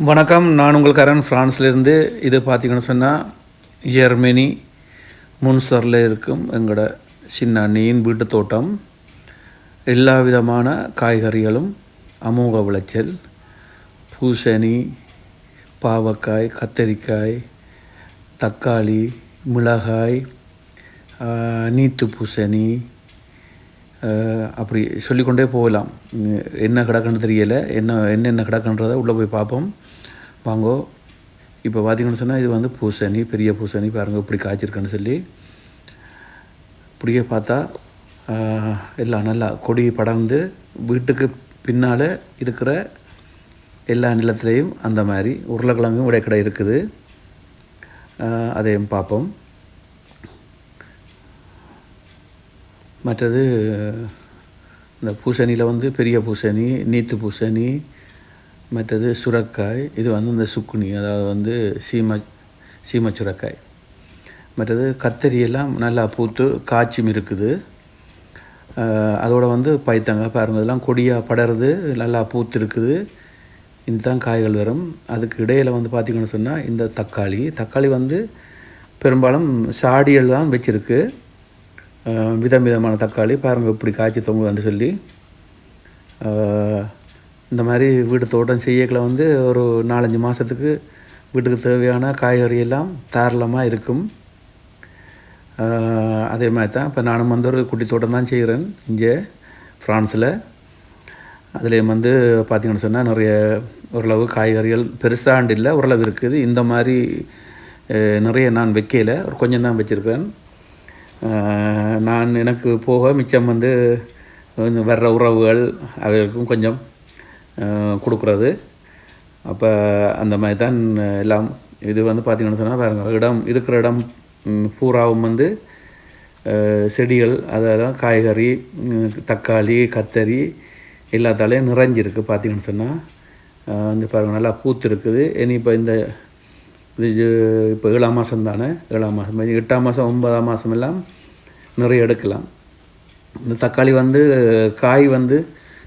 வணக்கம். நான் உங்கள் கரண், ஃப்ரான்ஸ்லேருந்து. இது பார்த்திங்கன்னு சொன்னால் ஜெர்மனி முன்சரில் இருக்கும் எங்களோட சின்ன அண்ணியின் வீட்டு தோட்டம். எல்லா விதமான காய்கறிகளும் அமோக விளைச்சல். பூசணி, பாவக்காய், கத்தரிக்காய், தக்காளி, மிளகாய், நீத்து பூசணி, அப்படி சொல்லிக்கொண்டே போகலாம். என்ன கிடக்குன்னு தெரியலை. என்னென்ன கிடக்குன்றதை உள்ளே போய் பார்ப்போம் வாங்கோ. இப்போ பார்த்திங்கன்னு சொன்னால் இது வந்து பூசணி, பெரிய பூசணி பாருங்கள் இப்படி காய்ச்சிருக்குன்னு சொல்லி. இப்படியே பார்த்தா எல்லாம் நல்லா கொடி படர்ந்து வீட்டுக்கு பின்னால் இருக்கிற எல்லா நிலத்துலேயும் அந்த மாதிரி உருளைக்கிழங்கும் இடைக்கடை இருக்குது. அதையும் பார்ப்போம். மற்றது இந்த பூசணியில் வந்து பெரிய பூசணி, நீத்து பூசணி, மற்றது சுரக்காய், இது வந்து இந்த சுக்குனி, அதாவது வந்து சீம சுரக்காய். மற்றது கத்தரியெல்லாம் நல்லா பூத்து காய்ச்சும் இருக்குது. அதோடு வந்து பைத்தங்காய் பாருங்கள், இதெல்லாம் கொடியாக படருது, நல்லா பூத்து இருக்குது. இதுதான் காய்கள் வரும். அதுக்கு இடையில் வந்து பார்த்திங்கன்னு சொன்னால் இந்த தக்காளி வந்து பெரும்பாலும் சாடிகள் தான் வச்சுருக்கு. விதமான தக்காளி பாருங்கள் இப்படி காய்ச்சி தொங்குதுன்னு சொல்லி. இந்த மாதிரி வீட்டு தோட்டம் செய்யக்கில் வந்து ஒரு 4-5 மாதத்துக்கு வீட்டுக்கு தேவையான காய்கறி எல்லாம் தாராளமாக இருக்கும். அதே மாதிரி தான் இப்போ நானும் வந்து ஒரு குட்டி தோட்டம் தான் செய்கிறேன் இங்கே ஃப்ரான்ஸில். அதுலேயும் வந்து பார்த்திங்கன்னு சொன்னால் நிறைய ஓரளவு காய்கறிகள் பெருசாண்டு இல்லை, ஓரளவு இருக்குது. இந்த மாதிரி நிறைய நான் வைக்கல, ஒரு கொஞ்சம் தான் வச்சுருக்கேன். நான் எனக்கு போக மிச்சம் வந்து வர்ற உறவுகள் அவர்களுக்கும் கொஞ்சம் கொடுக்குறது. அப்போ அந்த மாதிரி தான் எல்லாம். இது வந்து பார்த்திங்கன்னு சொன்னால் பாருங்கள், இருக்கிற இடம் பூராவும் வந்து செடிகள், அதெல்லாம் காய்கறி, தக்காளி, கத்தரி எல்லாத்தாலேயும் நிறைஞ்சிருக்கு. பார்த்திங்கன்னு சொன்னால் இந்த பாருங்கள் நல்லா பூத்து இருக்குது. இனி இப்போ இது இப்போ 7ஆம் மாதம் தானே, 7ஆம் மாதம், 8ஆம் மாதம், 9ஆம் மாதம் எல்லாம் நிறைய எடுக்கலாம். இந்த தக்காளி வந்து காய் வந்து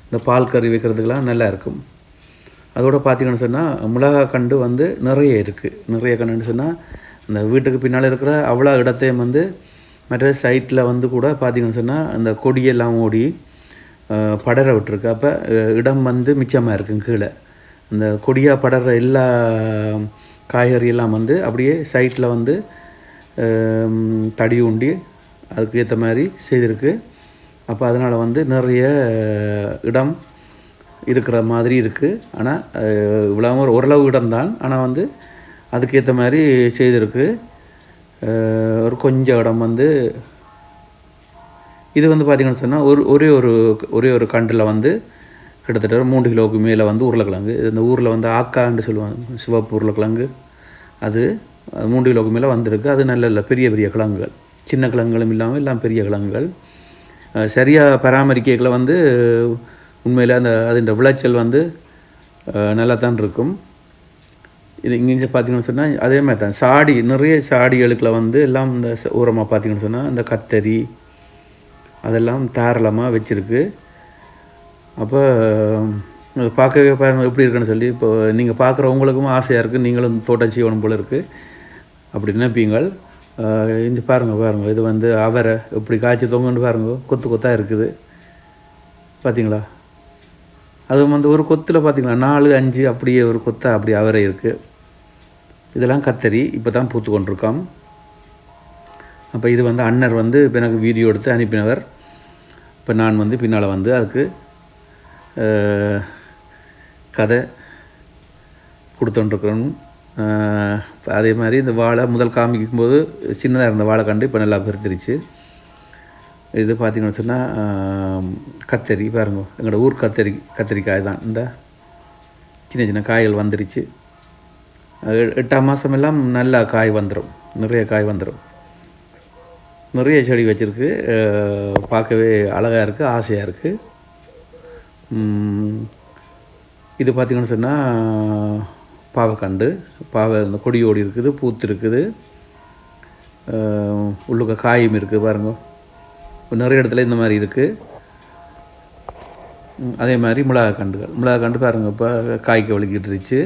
இந்த பால் கறி வைக்கிறதுக்கெலாம் நல்லா இருக்கும். அதோடு பார்த்திங்கன்னு சொன்னால் மிளகாய் கண்டு வந்து நிறைய இருக்குது. நிறைய கண்டுன்னு சொன்னால் அந்த வீட்டுக்கு பின்னால் இருக்கிற அவ்வளோ இடத்தையும் வந்து மற்ற சைட்டில் வந்து கூட பார்த்திங்கன்னு சொன்னால் அந்த கொடியெல்லாம் ஓடி படர விட்டுருக்கு. அப்போ இடம் வந்து மிச்சமாக இருக்குங்க. கீழே அந்த கொடியாக படற எல்லா காய்கறியெல்லாம் வந்து அப்படியே சைட்டில் வந்து தடி உண்டி அதுக்கு ஏற்ற மாதிரி செய்திருக்கு. அப்போ அதனால் வந்து நிறைய இடம் இருக்கிற மாதிரி இருக்குது. ஆனால் இவ்வளோ ஓரளவு இடம்தான், ஆனால் வந்து அதுக்கேற்ற மாதிரி செய்திருக்கு. ஒரு கொஞ்சம் இடம் வந்து இது வந்து பார்த்திங்கன்னு சொன்னால் ஒரே ஒரு கண்டில் வந்து கிட்டத்தட்ட 3 கிலோவுக்கு மேலே வந்து உருளைக்கிழங்கு. இந்த ஊரில் வந்து ஆக்கான்னு சொல்லுவாங்க, சிவப்பு உருளைக்கிழங்கு. அது 3 கிலோவுக்கு மேலே வந்திருக்கு. அது நல்ல பெரிய கிழங்குகள், சின்ன கிழங்குகளும் இல்லாமல் எல்லாம் பெரிய கிழங்குகள். சரியாக பராமரிக்கல வந்து உண்மையில் அதோட விளைச்சல் வந்து நல்லா தான் இருக்கும். இது இங்கே பார்த்திங்கன்னு சொன்னால் அதே மாதிரி தான் நிறைய சாடிகளுக்குள்ள வந்து எல்லாம் இந்த ஊரமாக பார்த்திங்கன்னு சொன்னால் இந்த கத்தரி அதெல்லாம் தாராளமாக வச்சுருக்கு. அப்போ அது பார்க்கவே பாருங்கள் எப்படி இருக்குன்னு சொல்லி. இப்போ நீங்கள் பார்க்குறவங்களுக்கும் ஆசையாக இருக்குது, நீங்களும் தோட்டம் செய்யணும் போல் இருக்குது அப்படி நினைப்பீங்கள். இங்கே பாருங்கள் இது வந்து அவரை இப்படி காய்ச்சி தொங்குன்னு பாருங்க, கொத்தாக இருக்குது பார்த்திங்களா. அது வந்து ஒரு கொத்தில் பார்த்திங்களா 4-5 அப்படியே ஒரு கொத்தாக அப்படி அவரை இருக்குது. இதெல்லாம் கத்தரி இப்போ தான் பூத்து கொண்டிருக்கோம். அப்போ இது வந்து அண்ணர் வந்து இப்போ எனக்கு வீடியோ எடுத்து அனுப்பினவர். இப்போ நான் வந்து பின்னால் வந்து அதுக்கு கதை கொடுத்துட்டுருக்குறோம். அதே மாதிரி இந்த வாழை முதல் காமிக்கும்போது சின்னதாக இருந்த வாழை கண்டு இப்போ நல்லா பெருத்திருச்சு. இது பார்த்திங்கன்னு சொன்னால் கத்தரி பாருங்க, எங்களோட ஊர் கத்தரிக்காய் தான். இந்த சின்ன காய்கள் வந்துருச்சு. 8ஆம் மாதம் எல்லாம் நல்லா காய் வந்துடும், நிறைய காய் வந்துடும். நிறைய செடி வச்சுருக்கு, பார்க்கவே அழகாக இருக்குது, ஆசையாக இருக்குது. இது பார்த்திங்கன்னு சொன்னால் பாவைக்கண்டு, இந்த கொடியோடி இருக்குது, பூத்து இருக்குது, உள்ளுக்க காயும் இருக்குது பாருங்க. நிறைய இடத்துல இந்த மாதிரி இருக்குது. அதே மாதிரி மிளகாய் கண்டு பாருங்கள் இப்போ காய்க்க வலிக்கிட்டுருச்சு.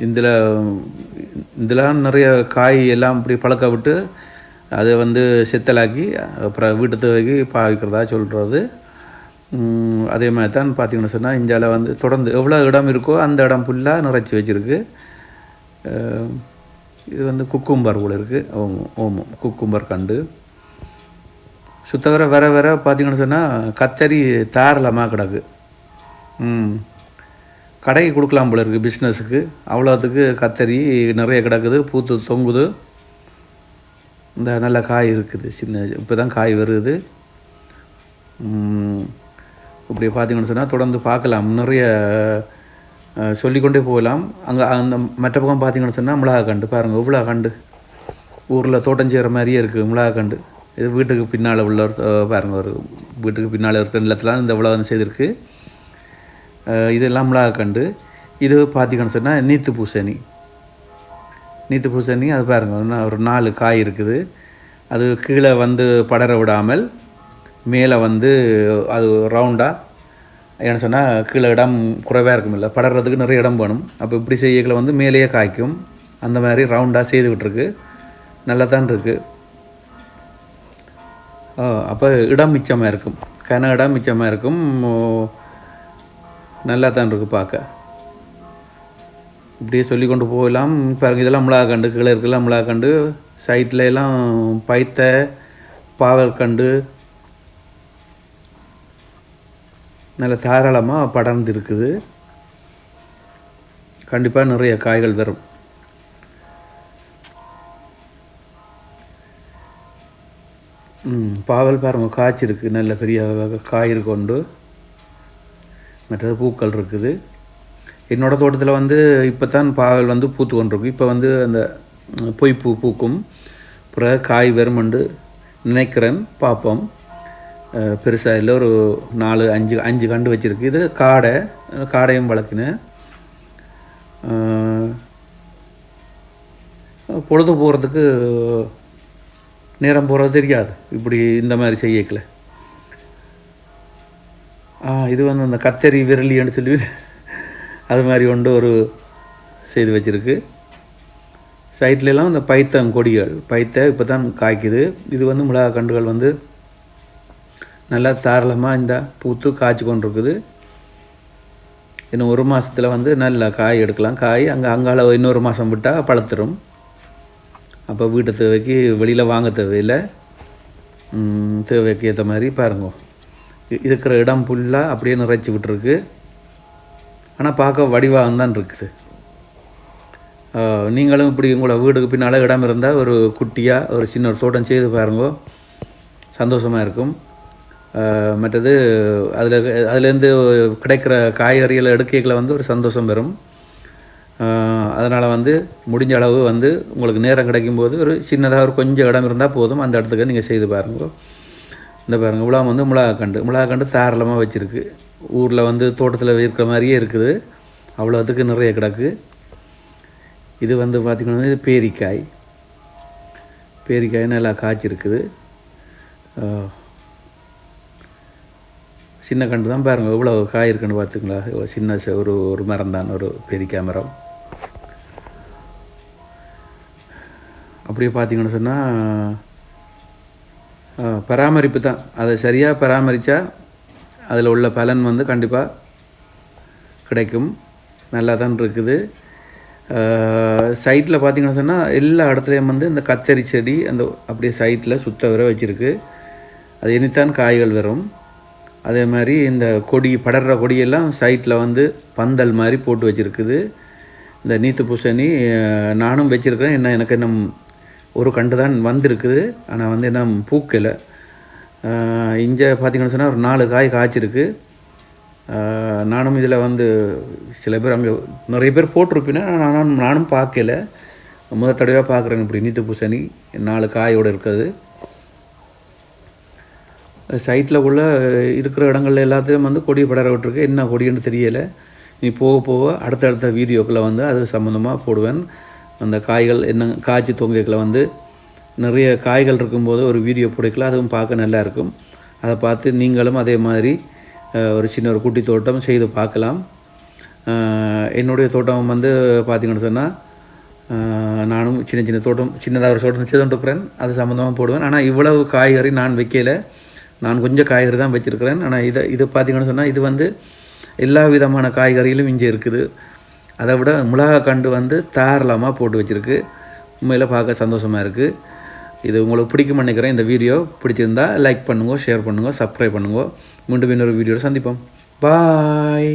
இதில் இதெல்லாம் நிறைய காய் எல்லாம் இப்படி பழக்க விட்டு அதை வந்து செத்தலாக்கி அப்புறம் வீட்டு தேவைக்கு பாவிக்கிறதா சொல்கிறது. அதே மாதிரி தான் பார்த்திங்கன்னு சொன்னால் இந்தியாவில் வந்து தொடர்ந்து எவ்வளோ இடம் இருக்கோ அந்த இடம் ஃபுல்லாக நிறைச்சி வச்சுருக்கு. இது வந்து குக்கும்பர் கூட இருக்குது. ஓமம் குக்கும்பர் கண்டு சுத்தவர வர வர பார்த்திங்கன்னு சொன்னால் கத்தரி தாராளமாக கிடக்கு. கடைக்கு கொடுக்கலாம் போல இருக்குது பிஸ்னஸுக்கு. அவ்வளோத்துக்கு கத்தரி நிறைய கிடக்குது, பூத்து தொங்குது. இந்த நல்ல காய் இருக்குது, சின்ன இப்போ தான் காய் வருது. இப்படி பார்த்திங்கன்னு சொன்னால் தொடர்ந்து பார்க்கலாம், நிறைய சொல்லிக்கொண்டே போகலாம். அங்கே அந்த மற்ற பக்கம் பார்த்திங்கன்னு சொன்னால் மிளகா கண்டு பாருங்கள், இவ்வளோ கண்டு ஊரில் தோட்டம் செய்கிற மாதிரியே இருக்குது மிளகா கண்டு. இது வீட்டுக்கு பின்னால் உள்ள பாருங்கள், ஒரு வீட்டுக்கு பின்னால் இருக்கிற நிலத்தில் இந்த இவ்வளோ வந்து செய்திருக்கு. இதெல்லாம் மிளகா கண்டு. இது பார்த்திங்கன்னு சொன்னால் நீத்து பூசணி அது பாருங்கள், ஒரு 4 காய் இருக்குது. அது கீழே வந்து படர விடாமல் மேலே வந்து அது ரவுண்டாக, ஏன்னு சொன்னால் கீழே இடம் குறைவாக இருக்கும், இல்லை படறதுக்கு நிறைய இடம் வேணும். அப்போ இப்படி செய்யக்களை வந்து மேலேயே காய்க்கும். அந்த மாதிரி ரவுண்டாக செய்துக்கிட்டுருக்கு, நல்லா தான் இருக்குது. அப்போ இடம் மிச்சமாக இருக்கும், கன இடம் மிச்சமாக இருக்கும், நல்லா தான் இருக்குது பார்க்க. இப்படியே சொல்லி கொண்டு போகலாம். பாருங்கள், இதெல்லாம் மிளகா கண்டு, கீழே இருக்கலாம் மிளகா கண்டு, சைட்டில் எல்லாம் பைத்த பாவல் கண்டு நல்ல தாராளமாக படர்ந்து இருக்குது. கண்டிப்பாக நிறைய காய்கள் வரும். பாவல் பாருங்கள் காய்ச்சிருக்கு, நல்ல பெரிய காய் கொண்டு. மற்றது பூக்கள் இருக்குது. என்னோடய தோட்டத்தில் வந்து இப்போ தான் பாவல் வந்து பூத்து கொண்டிருக்கு. இப்போ வந்து அந்த பொய்ப்பூ பூக்கும், பிறகு காய் வருமென்று நினைக்கிறேன், பார்ப்போம். பெருசாக இல்லை, ஒரு 4-5 கண்டு வச்சுருக்கு. இது காடையும் வளர்க்கினேன். பொழுது போகிறதுக்கு நேரம் போகிறது தெரியாது இப்படி இந்த மாதிரி செய்யக்கல. இது வந்து அந்த கத்தரி விரலின்னு சொல்லி அது மாதிரி கொண்டு ஒரு செய்து வச்சுருக்கு. சைட்லலாம் இந்த பைத்தங்கொடிகள் இப்போ தான் காய்க்குது. இது வந்து மிளகா கண்டுகள் வந்து நல்லா தாராளமாக இந்த பூத்து காய்ச்சி கொண்டிருக்குது. இன்னும் 1 மாதத்தில் வந்து நல்லா காய் எடுக்கலாம். காய் அங்கால இன்னொரு மாதம் விட்டால் பழுத்துரும். அப்போ வீட்டு தேவைக்கு வெளியில் வாங்க தேவையில்லை, தேவைக்கு ஏற்ற மாதிரி பாருங்க. இருக்கிற இடம் ஃபுல்லாக அப்படியே நிறைச்சி விட்டுருக்கு. ஆனால் பார்க்க வடிவாக தான் இருக்குது. நீங்களும் இப்படி உங்களை வீடுக்கு பின்னால் இடம் இருந்தால் ஒரு குட்டியாக ஒரு சின்ன ஒரு தோட்டம் செய்து பாருங்க, சந்தோஷமாக இருக்கும். மற்றது அதுலேருந்து கிடைக்கிற காய்கறிகளை எடுக்கைகளை வந்து ஒரு சந்தோஷம் வரும். அதனால் வந்து முடிஞ்ச அளவு வந்து உங்களுக்கு நேரம் கிடைக்கும்போது ஒரு சின்னதாக ஒரு கொஞ்சம் இடம் இருந்தால் போதும், அந்த இடத்துக்கு நீங்கள் செய்து பாருங்க. இந்த பாருங்கள், இவ்வளோ வந்து மிளகா கண்டு தாராளமாக வச்சுருக்கு. ஊரில் வந்து தோட்டத்தில் இருக்கிற மாதிரியே இருக்குது, அவ்வளோத்துக்கு நிறைய கிடக்கு. இது வந்து பார்த்திங்கன்னா இது பேரிக்காய் நல்லா காய்ச்சிருக்குது. சின்ன கண்டு தான் பாருங்கள், எவ்வளோ காய் இருக்குன்னு பார்த்துங்களா. சின்ன ஒரு மரம் தான், ஒரு பேரிக்காய் மரம். அப்படியே பார்த்திங்கன்னு சொன்னால் பராமரிப்பு தான், அதை சரியாக பராமரித்தா அதில் உள்ள பலன் வந்து கண்டிப்பாக கிடைக்கும். நல்லா தான் இருக்குது. சைட்டில் பார்த்திங்கன்னு சொன்னால் எல்லா இடத்துலையும் வந்து இந்த கத்தரி செடி அந்த அப்படியே சைட்டில் சுத்த வர வச்சுருக்கு. அது இனித்தான் காய்கள் வரும். அதே மாதிரி இந்த படர்ற கொடியெல்லாம் சைட்டில் வந்து பந்தல் மாதிரி போட்டு வச்சுருக்குது. இந்த நீத்து பூசணி நானும் வச்சுருக்கிறேன். எனக்கு இன்னும் ஒரு கண்டு தான் வந்திருக்குது, ஆனால் வந்து என்ன பூக்கலை. இங்கே பார்த்திங்கன்னு சொன்னால் ஒரு 4 காய் காய்ச்சிருக்கு. நானும் இதில் வந்து சில பேர் அங்கே நிறைய பேர் போட்டிருப்பேன், நானும் பார்க்கல. முதல் தடவையாக பார்க்குறேங்க இப்படி நீத்து பூசணி 4 காயோடு இருக்குது. சைட்டில் உள்ள இருக்கிற இடங்கள்ல எல்லாத்தையும் வந்து கொடி படர விட்டுருக்கு. என்ன கொடின்னு தெரியலை. நீ போக அடுத்தடுத்த வீடியோக்களை வந்து அது சம்மந்தமாக போடுவேன். அந்த காய்கள் என்ன காய்ச்சி தொங்கைகளை வந்து நிறைய காய்கள் இருக்கும்போது ஒரு வீடியோ பிடிக்கலாம், அதுவும் பார்க்க நல்லா இருக்கும். அதை பார்த்து நீங்களும் அதே மாதிரி ஒரு சின்ன ஒரு குட்டி தோட்டம் செய்து பார்க்கலாம். என்னுடைய தோட்டம் வந்து பார்த்திங்கன்னு சொன்னால் நானும் சின்ன சின்ன தோட்டம் சின்னதாக ஒரு தோட்டம் வச்சு இருக்கிறேன். அது சம்மந்தமாக போடுவேன். ஆனால் இவ்வளவு காய்கறி நான் வைக்கல. நான் கொஞ்சம் காய்கறி தான் வச்சுருக்கிறேன். ஆனால் இது பார்த்திங்கன்னு சொன்னால் இது வந்து எல்லா விதமான காய்கறிகளும் இங்கே இருக்குது. அதை விட மிளகா கண்டு வந்து தாராளமாக போட்டு வச்சுருக்கு. உண்மையில் பார்க்க சந்தோஷமாக இருக்குது. இது உங்களுக்கு பிடிக்கும்னு நினைக்கிறேன். இந்த வீடியோ பிடிச்சிருந்தால் லைக் பண்ணுங்க, ஷேர் பண்ணுங்க, சப்ஸ்கிரைப் பண்ணுங்க. மீண்டும் இன்னொரு வீடியோவில் சந்திப்போம். பாய்.